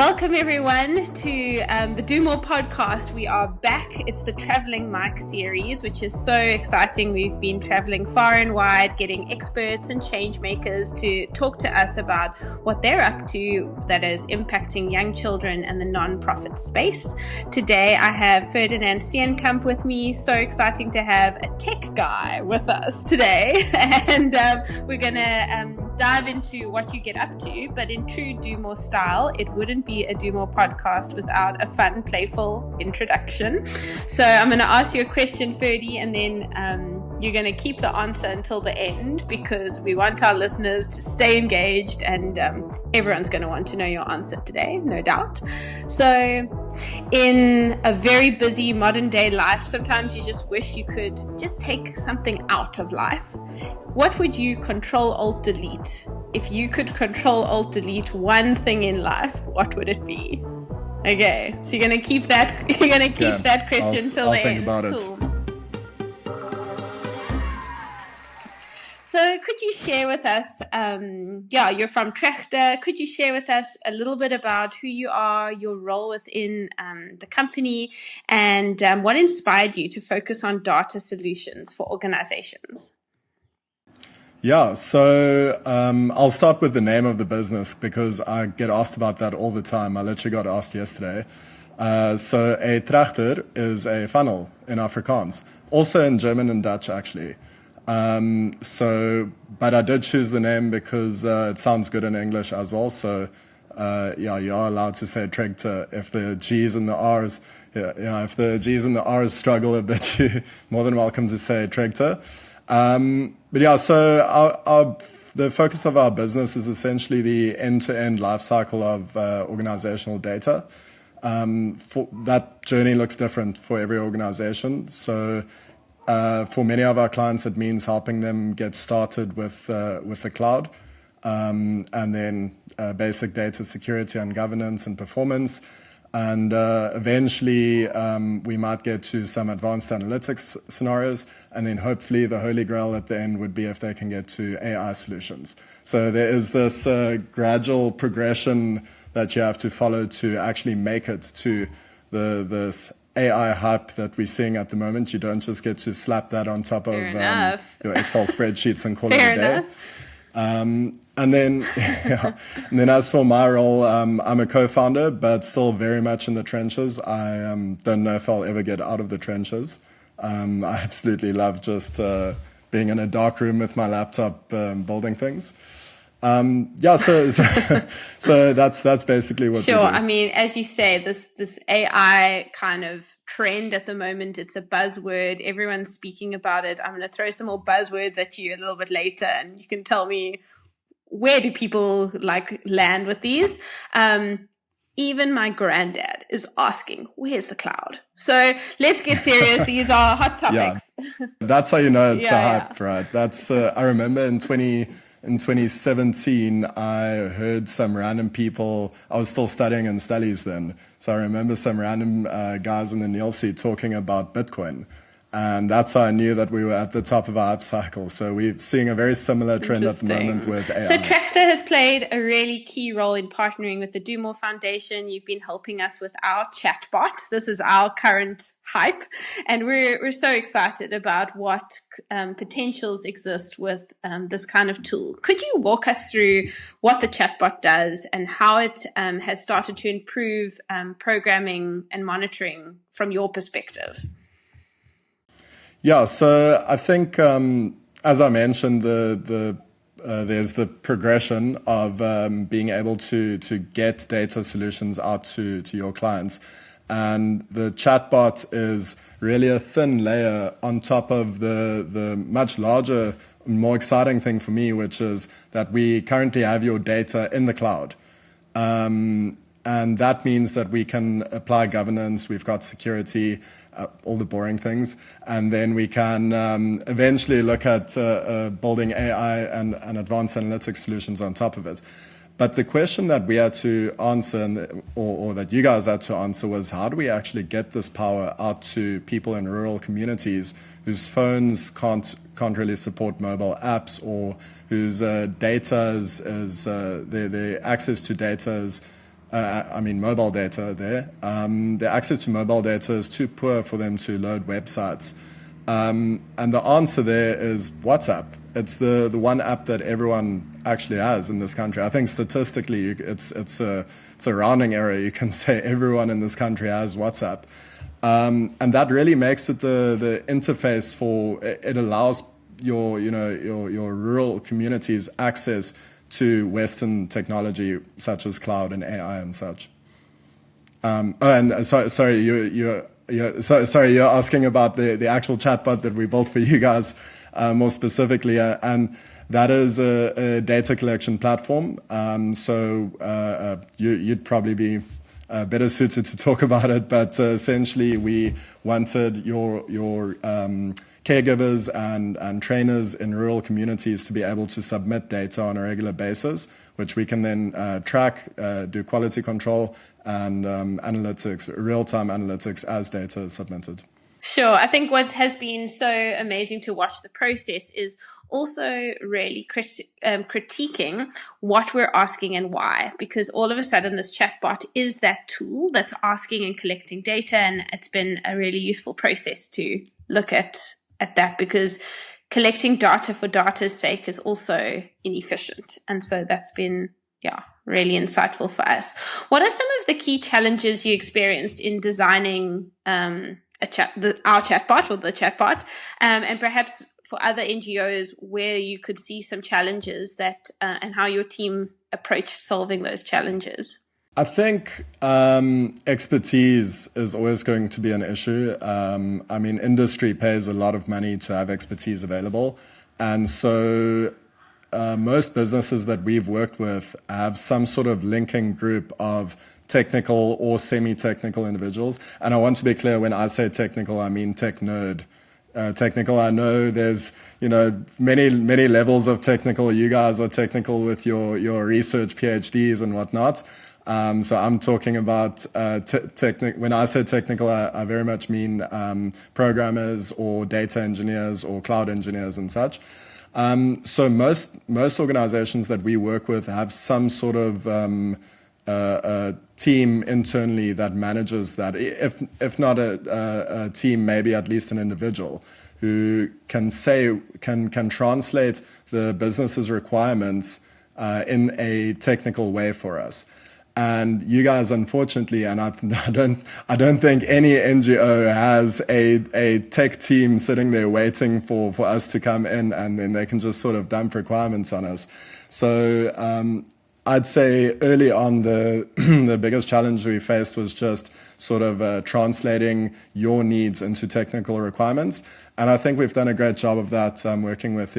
Welcome everyone to the Do More podcast. We are back. It's the Traveling Mike series, which is so exciting. We've been traveling far and wide, getting experts and change makers to talk to us about what they're up to that is impacting young children and the non-profit space. Today I have Ferdinand Steenkamp with me. So exciting to have a tech guy with us today. And we're going to dive into what you get up to, but in true Do More style, it wouldn't be a Do More podcast without a fun, playful introduction. So I'm going to ask you a question, Ferdy, and then you're going to keep the answer until the end because we want our listeners to stay engaged, and everyone's going to want to know your answer today, no doubt. So in a very busy modern day life, sometimes you just wish you could just take something out of life. What would you Control-Alt-Delete? If you could Control-Alt-Delete one thing in life, what would it be? Okay, so you're gonna keep that. You're gonna keep that question till the end. I'll think about it. So could you share with us, you're from Tregter. Could you share with us a little bit about who you are, your role within the company, and what inspired you to focus on data solutions for organizations? Yeah, so I'll start with the name of the business because I get asked about that all the time. I literally got asked yesterday. So a Tregter is a funnel in Afrikaans, also in German and Dutch actually. But I did choose the name because it sounds good in English as well. So you are allowed to say Tregter if the G's and the R's. If the G's and the R's struggle a bit, you're more than welcome to say Tregter. So the focus of our business is essentially the end-to-end life cycle of organizational data. That journey looks different for every organization. So for many of our clients, it means helping them get started with the cloud, and then basic data security and governance and performance. And eventually, we might get to some advanced analytics scenarios. And then hopefully the holy grail at the end would be if they can get to AI solutions. So there is this gradual progression that you have to follow to actually make it to this AI hype that we're seeing at the moment. You don't just get to slap that on top of your Excel spreadsheets and call it a day. And then as for my role, I'm a co-founder, but still very much in the trenches. I don't know if I'll ever get out of the trenches. I absolutely love just being in a dark room with my laptop building things. So that's basically what. Sure. I mean, as you say, this AI kind of trend at the moment, it's a buzzword. Everyone's speaking about it. I'm going to throw some more buzzwords at you a little bit later, and you can tell me, where do people land with these? Even my granddad is asking, where's the cloud? So let's get serious. These are hot topics. Yeah. That's how you know it's a hype, right? That's I remember in 2017, I heard some random people. I was still studying in studies then. So I remember some random guys in the Nielsen talking about Bitcoin. And that's how I knew that we were at the top of our hype cycle. So we're seeing a very similar trend at the moment with AI. So Tregter has played a really key role in partnering with the Do More Foundation. You've been helping us with our chatbot. This is our current hype. And we're so excited about what potentials exist with this kind of tool. Could you walk us through what the chatbot does and how it has started to improve programming and monitoring from your perspective? Yeah, so I think, as I mentioned, there's the progression of being able to get data solutions out to your clients. And the chatbot is really a thin layer on top of the much larger, more exciting thing for me, which is that we currently have your data in the cloud. And that means that we can apply governance, we've got security, all the boring things, and then we can eventually look at building AI and advanced analytics solutions on top of it. But the question that we had to answer, or that you guys had to answer, was how do we actually get this power out to people in rural communities whose phones can't really support mobile apps, or whose data is their access to data is mobile data there. Their access to mobile data is too poor for them to load websites. And the answer there is WhatsApp. It's the one app that everyone actually has in this country. I think statistically, it's a rounding error. You can say everyone in this country has WhatsApp, and that really makes it the interface for it allows your rural communities access to Western technology such as cloud and AI and such. Sorry, you're asking about the actual chatbot that we built for you guys. More specifically, and that is a data collection platform. You'd probably be better suited to talk about it, but essentially we wanted your caregivers and trainers in rural communities to be able to submit data on a regular basis, which we can then track, do quality control and analytics, real-time analytics as data is submitted. Sure. I think what has been so amazing to watch the process is also really critiquing what we're asking and why, because all of a sudden this chatbot is that tool that's asking and collecting data, and it's been a really useful process to look at that, because collecting data for data's sake is also inefficient. And so that's been, really insightful for us. What are some of the key challenges you experienced in designing our chatbot or the chatbot, and perhaps for other NGOs where you could see some challenges that and how your team approached solving those challenges? I think expertise is always going to be an issue. Industry pays a lot of money to have expertise available. And so most businesses that we've worked with have some sort of linking group of technical or semi-technical individuals. And I want to be clear, when I say technical, I mean tech nerd. Technical, I know there's, many levels of technical. You guys are technical with your research PhDs and whatnot. So I'm talking about when I say technical, I very much mean programmers or data engineers or cloud engineers and such. So most organizations that we work with have some sort of a team internally that manages that. If not a team, maybe at least an individual who can translate the business's requirements in a technical way for us. And you guys, unfortunately, and I don't think any NGO has a tech team sitting there waiting for us to come in, and then they can just sort of dump requirements on us. So I'd say early on the the biggest challenge we faced was just sort of translating your needs into technical requirements, and I think we've done a great job of that. Working with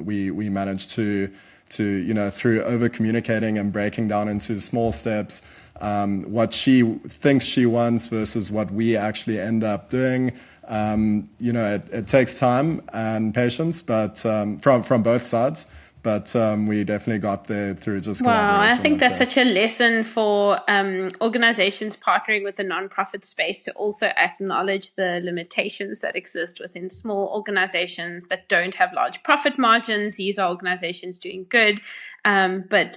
we managed to through over communicating and breaking down into small steps what she thinks she wants versus what we actually end up doing. It takes time and patience, but from both sides. But we definitely got there through just collaboration. Wow, I think that's such a lesson for organizations partnering with the nonprofit space to also acknowledge the limitations that exist within small organizations that don't have large profit margins. These are organizations doing good, but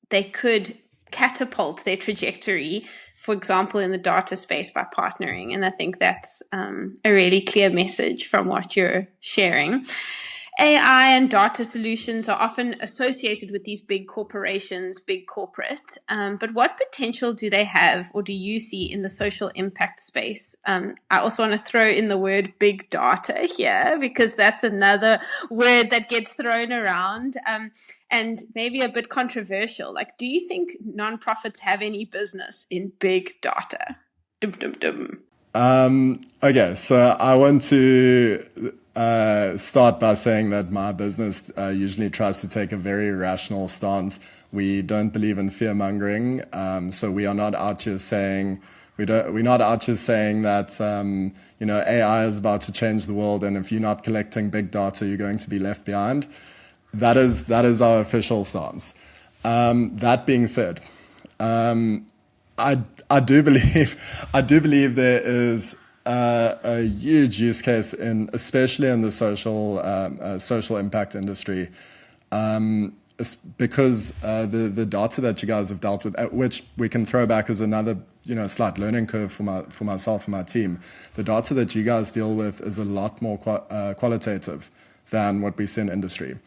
they could catapult their trajectory, for example, in the data space by partnering. And I think that's a really clear message from what you're sharing. AI and data solutions are often associated with these big corporations, big corporate, but what potential do they have, or do you see in the social impact space? I also want to throw in the word big data here, because that's another word that gets thrown around and maybe a bit controversial. Like, do you think nonprofits have any business in big data? Okay, so I want to start by saying that my business usually tries to take a very rational stance. We don't believe in fear mongering, so we are not out here saying we're not out here saying that AI is about to change the world, and if you're not collecting big data, you're going to be left behind. That is our official stance. That being said, I do believe there is a huge use case especially in the social impact industry. because the data that you guys have dealt with, which we can throw back as another slight learning curve for myself and my team, the data that you guys deal with is a lot more qualitative than what we see in industry.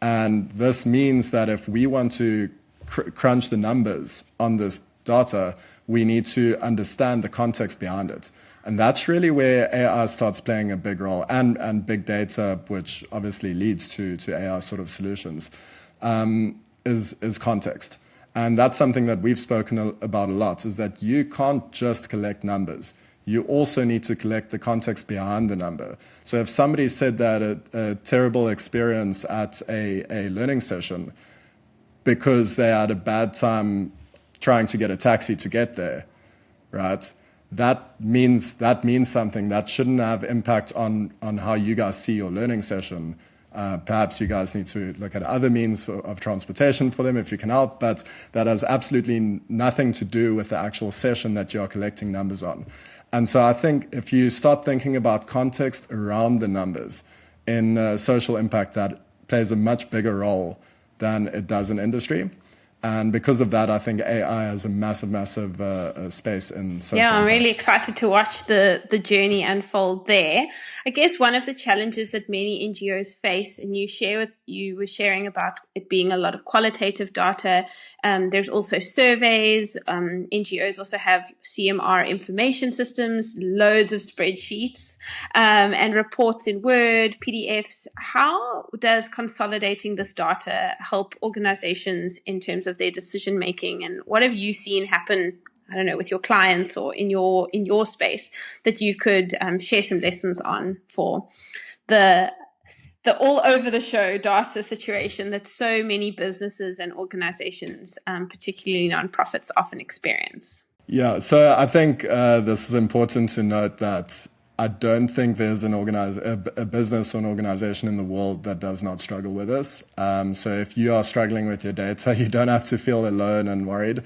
And this means that if we want to crunch the numbers on this data, we need to understand the context behind it. And that's really where AI starts playing a big role, and big data, which obviously leads to AI sort of solutions, is context. And that's something that we've spoken about a lot, is that you can't just collect numbers. You also need to collect the context behind the number. So if somebody said that a terrible experience at a learning session because they had a bad time trying to get a taxi to get there, right? That means something. That shouldn't have impact on how you guys see your learning session. Perhaps you guys need to look at other means of transportation for them if you can help, but that has absolutely nothing to do with the actual session that you are collecting numbers on. And so I think if you start thinking about context around the numbers in social impact, that plays a much bigger role than it does in industry. And because of that, I think AI has a massive space in social impact. I'm really excited to watch the journey unfold there. I guess one of the challenges that many NGOs face, and you were sharing about it being a lot of qualitative data. There's also surveys. NGOs also have CMR information systems, loads of spreadsheets, and reports in Word, PDFs. How does consolidating this data help organizations in terms of their decision making, and what have you seen happen, I don't know, with your clients or in your space that you could share some lessons on for the all over the show data situation that so many businesses and organizations, particularly nonprofits, often experience? Yeah, so I think this is important to note that I don't think there's a business or an organization in the world that does not struggle with this. So if you are struggling with your data, you don't have to feel alone and worried.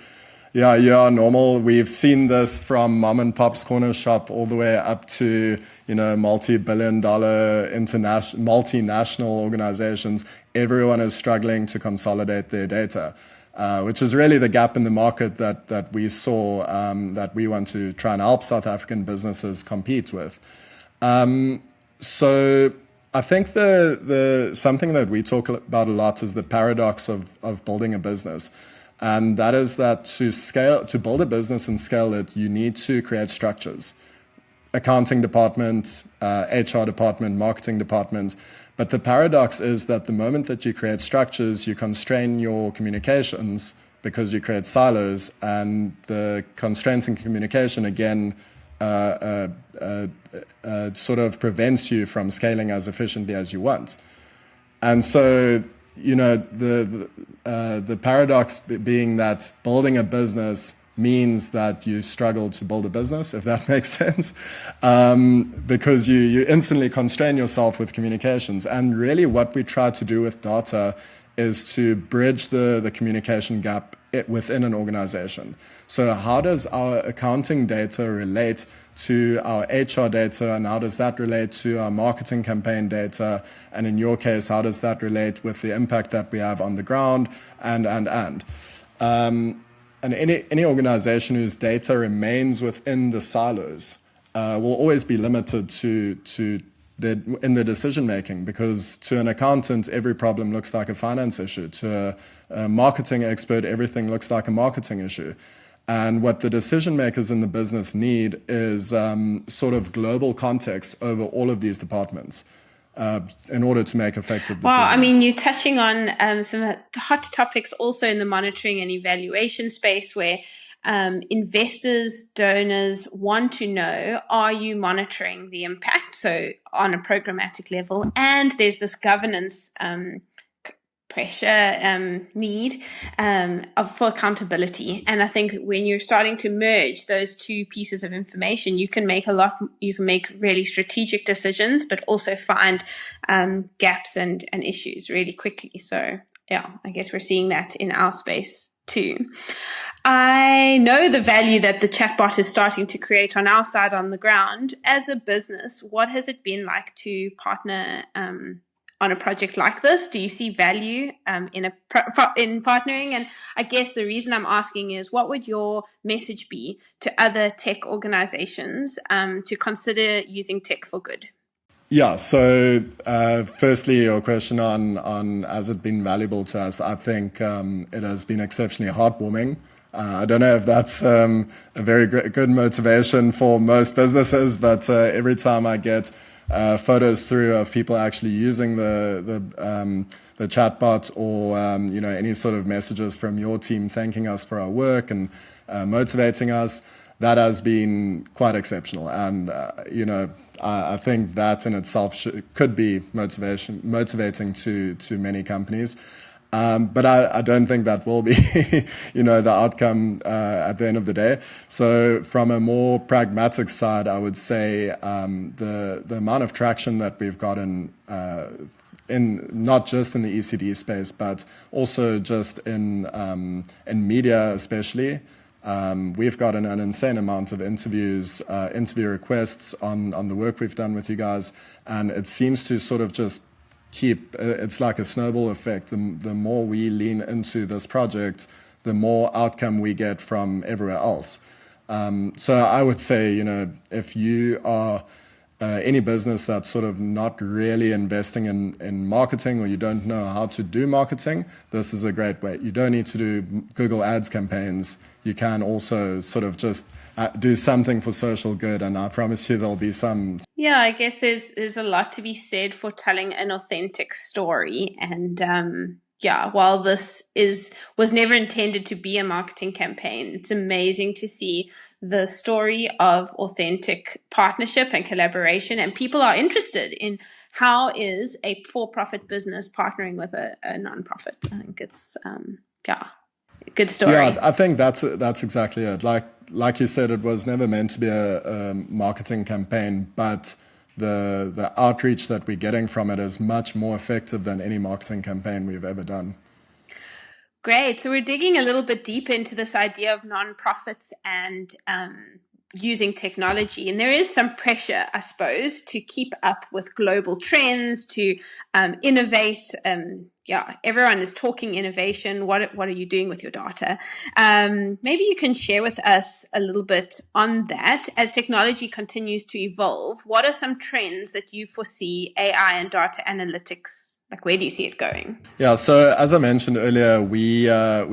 Yeah, you are normal. We've seen this from mom and pop's corner shop all the way up to, multi-billion-dollar multinational organizations. Everyone is struggling to consolidate their data, which is really the gap in the market that we saw, that we want to try and help South African businesses compete with. So I think the something that we talk about a lot is the paradox of building a business. And that is that to build a business and scale it, you need to create structures. Accounting department, HR department, marketing departments. But the paradox is that the moment that you create structures, you constrain your communications because you create silos, and the constraints in communication, again, sort of prevents you from scaling as efficiently as you want. And so, the paradox being that building a business means that you struggle to build a business, if that makes sense, because you instantly constrain yourself with communications. And really what we try to do with data is to bridge the communication gap within an organization. So how does our accounting data relate to our HR data, and how does that relate to our marketing campaign data? And in your case, how does that relate with the impact that we have on the ground? And any organization whose data remains within the silos will always be limited in the decision making, because to an accountant, every problem looks like a finance issue. To a marketing expert, everything looks like a marketing issue. And what the decision makers in the business need is sort of global context over all of these departments in order to make effective decisions. Wow, I mean, you're touching on some hot topics also in the monitoring and evaluation space, where investors, donors want to know, are you monitoring the impact? So on a programmatic level, and there's this governance pressure need for accountability. And I think when you're starting to merge those two pieces of information, you can make really strategic decisions, but also find gaps and issues really quickly. So yeah, I guess we're seeing that in our space too. I know the value that the chatbot is starting to create on our side on the ground. As a business, what has it been like to partner on a project like this? Do you see value in partnering? And I guess the reason I'm asking is, what would your message be to other tech organizations to consider using tech for good? Yeah, so firstly, your question on has it been valuable to us? I think it has been exceptionally heartwarming. I don't know if that's a very good motivation for most businesses, but every time I get photos through of people actually using the chatbot, or any sort of messages from your team thanking us for our work and motivating us, that has been quite exceptional. And I think that in itself could be motivating to many companies. But I don't think that will be, the outcome at the end of the day. So from a more pragmatic side, I would say the amount of traction that we've gotten in not just in the ECD space, but also just in media especially. We've gotten an insane amount of interview requests on the work we've done with you guys, and it seems to sort of just it's like a snowball effect. The more we lean into this project, the more outcome we get from everywhere else. So I would say, if you are any business that's sort of not really investing in marketing, or you don't know how to do marketing, this is a great way. You don't need to do Google Ads campaigns. You can also sort of just do something for social good, and I promise you there'll be some. Yeah, I guess there's a lot to be said for telling an authentic story, and while this was never intended to be a marketing campaign, it's amazing to see the story of authentic partnership and collaboration, and people are interested in how is a for-profit business partnering with a nonprofit. I think it's good story. Yeah, I think that's exactly it. Like you said, it was never meant to be a marketing campaign, but the outreach that we're getting from it is much more effective than any marketing campaign we've ever done. Great. So we're digging a little bit deeper into this idea of nonprofits and using technology. And there is some pressure, I suppose, to keep up with global trends, to innovate. Everyone is talking innovation. What are you doing with your data? Maybe you can share with us a little bit on that. As technology continues to evolve, what are some trends that you foresee AI and data analytics, where do you see it going? Yeah, so as I mentioned earlier, we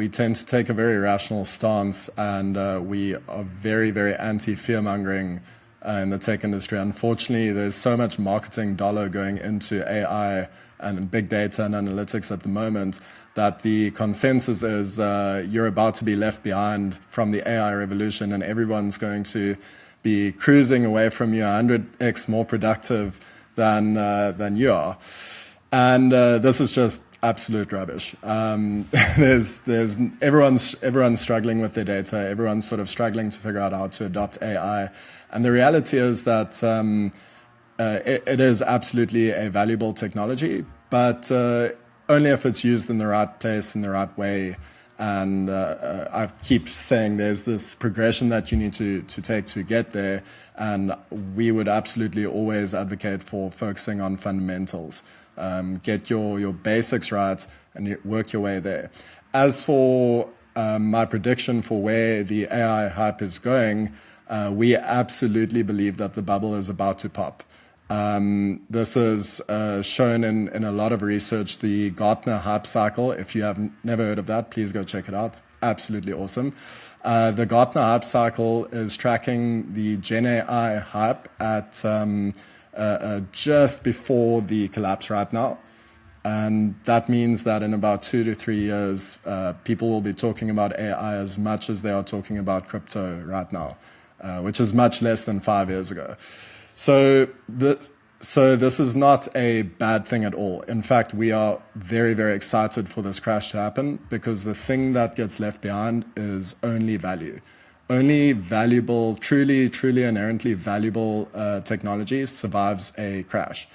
tend to take a very rational stance, and we are very, very anti-fear-mongering in the tech industry. Unfortunately, there's so much marketing dollar going into AI and big data and analytics at the moment that the consensus is you're about to be left behind from the AI revolution, and everyone's going to be cruising away from you 100x more productive than you are. And this is just absolute rubbish. There's everyone's struggling with their data. Everyone's sort of struggling to figure out how to adopt AI. And the reality is that it is absolutely a valuable technology, but only if it's used in the right place, in the right way. And I keep saying there's this progression that you need to take to get there. And we would absolutely always advocate for focusing on fundamentals. Get your basics right and work your way there. As for my prediction for where the AI hype is going, we absolutely believe that the bubble is about to pop. This is shown in a lot of research, the Gartner hype cycle. If you have never heard of that, please go check it out. Absolutely awesome. The Gartner hype cycle is tracking the Gen AI hype at just before the collapse right now. And that means that in about 2 to 3 years, people will be talking about AI as much as they are talking about crypto right now, which is much less than 5 years ago. So this is not a bad thing at all. In fact, we are very, very excited for this crash to happen, because the thing that gets left behind is only value. Only valuable, truly inherently valuable technology survives a crash.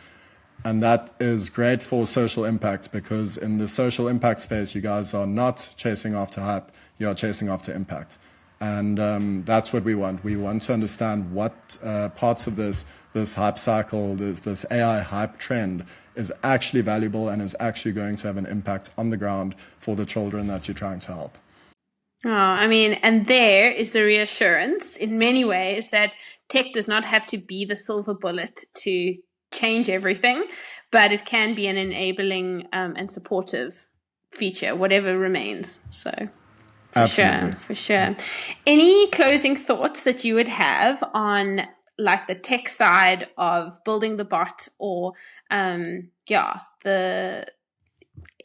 And that is great for social impact, because in the social impact space, you guys are not chasing after hype, you are chasing after impact. And that's what we want. We want to understand what parts of this hype cycle, this AI hype trend is actually valuable and is actually going to have an impact on the ground for the children that you're trying to help. Oh, I mean, and there is the reassurance in many ways that tech does not have to be the silver bullet to change everything, but it can be an enabling and supportive feature, whatever remains. So, for sure. Any closing thoughts that you would have on like the tech side of building the bot, or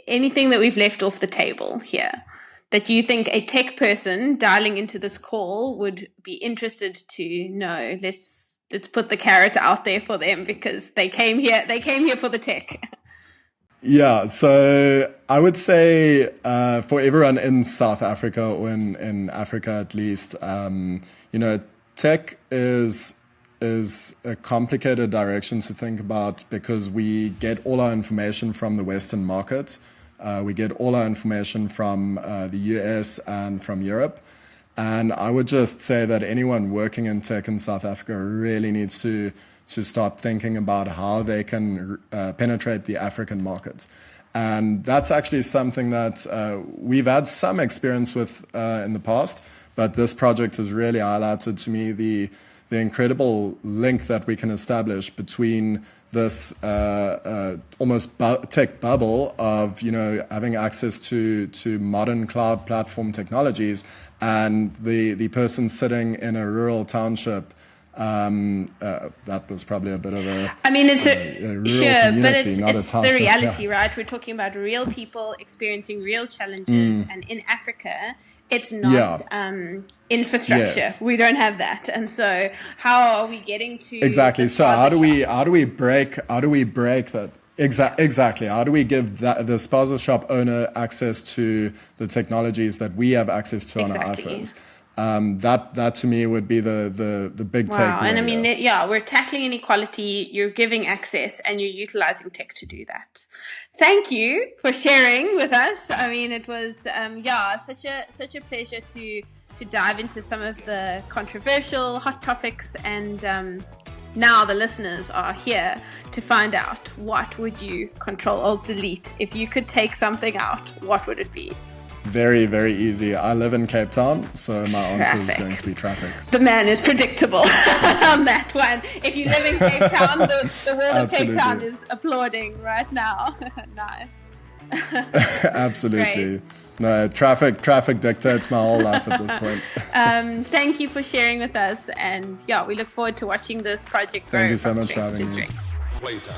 anything that we've left off the table here that you think a tech person dialing into this call would be interested to know? Let's put the carrot out there for them, because they came here for the tech. Yeah, so I would say for everyone in South Africa, or in Africa at least, tech is a complicated direction to think about, because we get all our information from the Western market. We get all our information from the US and from Europe. And I would just say that anyone working in tech in South Africa really needs to start thinking about how they can penetrate the African market. And that's actually something that we've had some experience with in the past, but this project has really highlighted to me the incredible link that we can establish between this almost tech bubble of having access to modern cloud platform technologies, and the person sitting in a rural township. That was probably a bit of a. I mean, it's but it's the reality, right? We're talking about real people experiencing real challenges, and in Africa, it's not infrastructure. Yes. We don't have that, and so how are we getting to exactly? So how do we break that? Exactly. How do we give the spaza shop owner access to the technologies that we have access to on our iPhones? That to me would be the big takeaway. And I mean, we're tackling inequality. You're giving access, and you're utilizing tech to do that. Thank you for sharing with us. I mean, it was such a pleasure to dive into some of the controversial hot topics, and now the listeners are here to find out, what would you Control-Alt-Delete if you could take something out? What would it be? Very, very easy. I live in Cape Town, so my answer is going to be traffic. The man is predictable on that one. If you live in Cape Town, the world of Cape Town is applauding right now. Nice. Absolutely. Great. No, traffic dictates my whole life at this point. Thank you for sharing with us, and we look forward to watching this project grow. Thank you so much for having me. Playtime.